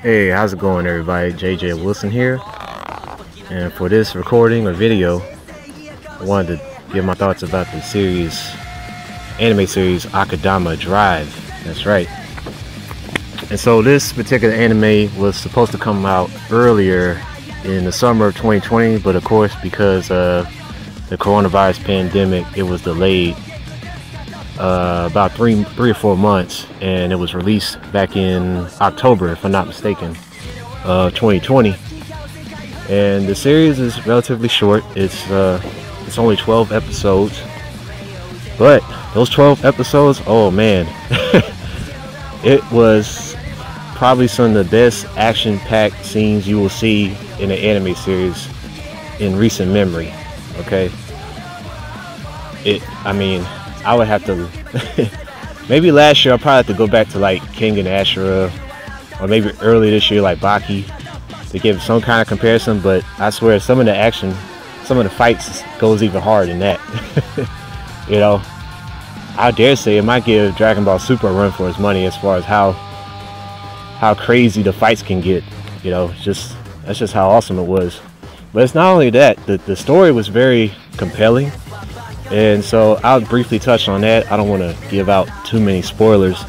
Hey, how's it going everybody? JJ Wilson here, and for this recording or video I wanted to give my thoughts about the anime series Akudama Drive. That's right. And so this particular anime was supposed to come out earlier in the summer of 2020, but of course because of the coronavirus pandemic it was delayed about three or 4 months, and it was released back in October, if I'm not mistaken, 2020. And the series is relatively short. It's only 12 episodes, but those 12 episodes, oh man, it was probably some of the best action-packed scenes you will see in an anime series in recent memory. Okay, I would have to maybe last year I'll probably have to go back to like King and Ashura, or maybe early this year like Baki, to give some kind of comparison. But I swear some of the action, some of the fights goes even harder than that. You know, I dare say it might give Dragon Ball Super a run for its money as far as how crazy the fights can get. You know, that's just how awesome it was. But it's not only that, the story was very compelling. And so I'll briefly touch on that. I don't want to give out too many spoilers.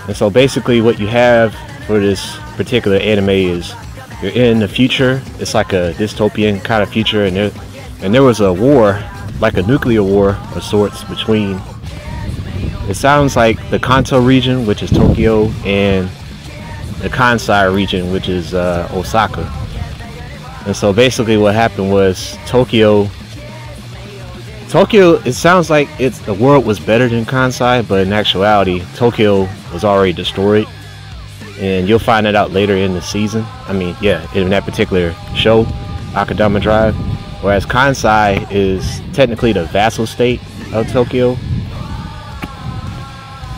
And so basically what you have for this particular anime is you're in the future. It's like a dystopian kind of future, and there was a war, like a nuclear war of sorts, between, it sounds like, the Kanto region, which is Tokyo, and the Kansai region, which is Osaka. And so basically what happened was Tokyo, it sounds like the world was better than Kansai, but in actuality Tokyo was already destroyed, and you'll find that out later in the season. In that particular show, Akudama Drive. Whereas Kansai is technically the vassal state of Tokyo,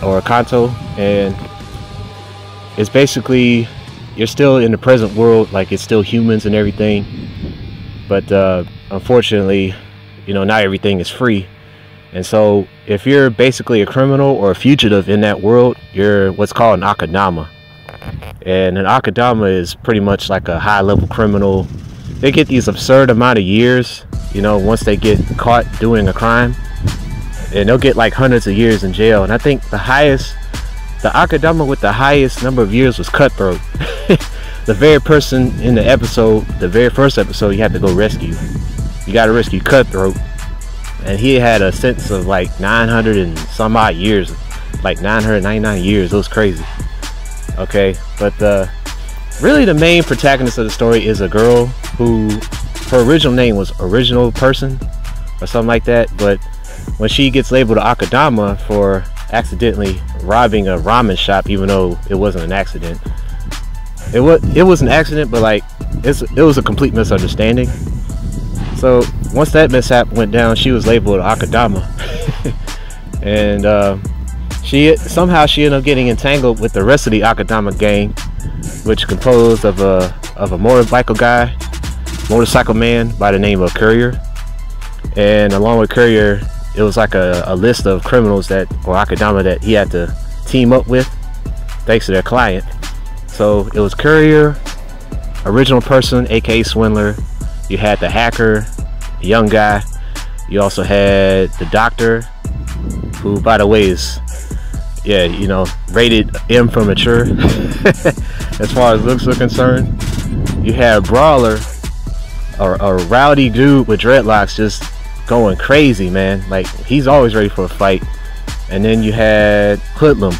or Kanto, and it's basically, you're still in the present world, like it's still humans and everything, but unfortunately, you know, not everything is free. And so if you're basically a criminal or a fugitive in that world, you're what's called an Akudama. And an Akudama is pretty much like a high-level criminal. They get these absurd amount of years, you know, once they get caught doing a crime, and they'll get like hundreds of years in jail. And I think the Akudama with the highest number of years was Cutthroat. The very person in the episode, the very first episode, you had to go rescue. You got to rescue Cutthroat, and he had a sentence of like 900 and some odd years, like 999 years. It was crazy. Okay, but really the main protagonist of the story is a girl who, her original name was Original Person or something like that, but when she gets labeled Akudama for accidentally robbing a ramen shop, even though it wasn't an accident, it was an accident, but like it was a complete misunderstanding. So once that mishap went down, she was labeled Akudama. And she ended up getting entangled with the rest of the Akudama gang, which composed of a motorcycle man by the name of Courier. And along with Courier, it was like a list of criminals or Akudama that he had to team up with thanks to their client. So it was Courier, Original Person, aka Swindler. You had the hacker, the young guy. You also had the doctor, who, by the way, is, yeah, you know, rated M for mature as far as looks are concerned. You had Brawler, or a rowdy dude with dreadlocks, just going crazy, man. Like, he's always ready for a fight. And then you had Hoodlum,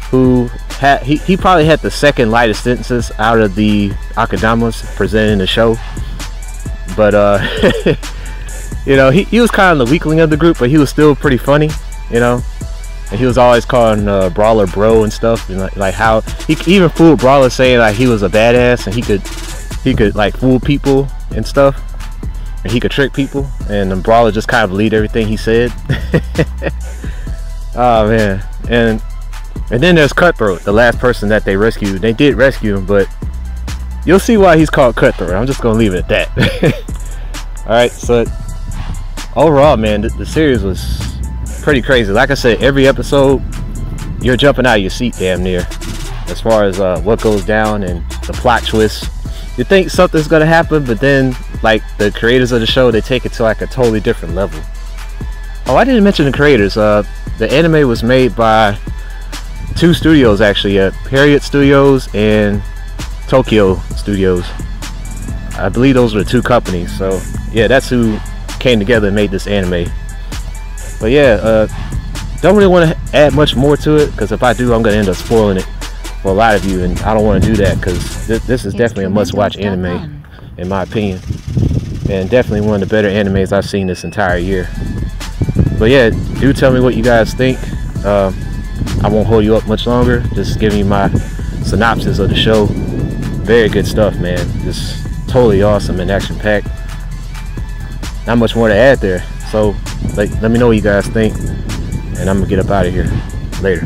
who he probably had the second lightest sentences out of the Akudamas presented in the show. But you know, he was kind of the weakling of the group, but he was still pretty funny, you know. And he was always calling Brawler bro and stuff, and like how he even fooled Brawler, saying like he was a badass and he could like fool people and stuff, and he could trick people, and then Brawler just kind of believed everything he said. Oh man. And then there's Cutthroat, the last person that they rescued. They did rescue him, but you'll see why he's called Cutthroat. I'm just gonna leave it at that. Alright, so overall, man, the series was pretty crazy. Like I said, every episode you're jumping out of your seat damn near. as far as what goes down and the plot twist. You think something's gonna happen, but then like the creators of the show, they take it to like a totally different level. Oh, I didn't mention the creators. The anime was made by 2 studios actually, Period Studios and Tokyo Studios. I believe those were the 2 companies. So yeah, that's who came together and made this anime. But yeah, don't really want to add much more to it, because if I do, I'm going to end up spoiling it for a lot of you, and I don't want to do that, because this is definitely a must-watch anime, in my opinion, and definitely one of the better animes I've seen this entire year. But yeah, do tell me what you guys think. I won't hold you up much longer, just giving you my synopsis of the show. Very good stuff, man. Just totally awesome and action-packed. Not much more to add there. So let me know what you guys think, and I'm gonna get up out of here. Later.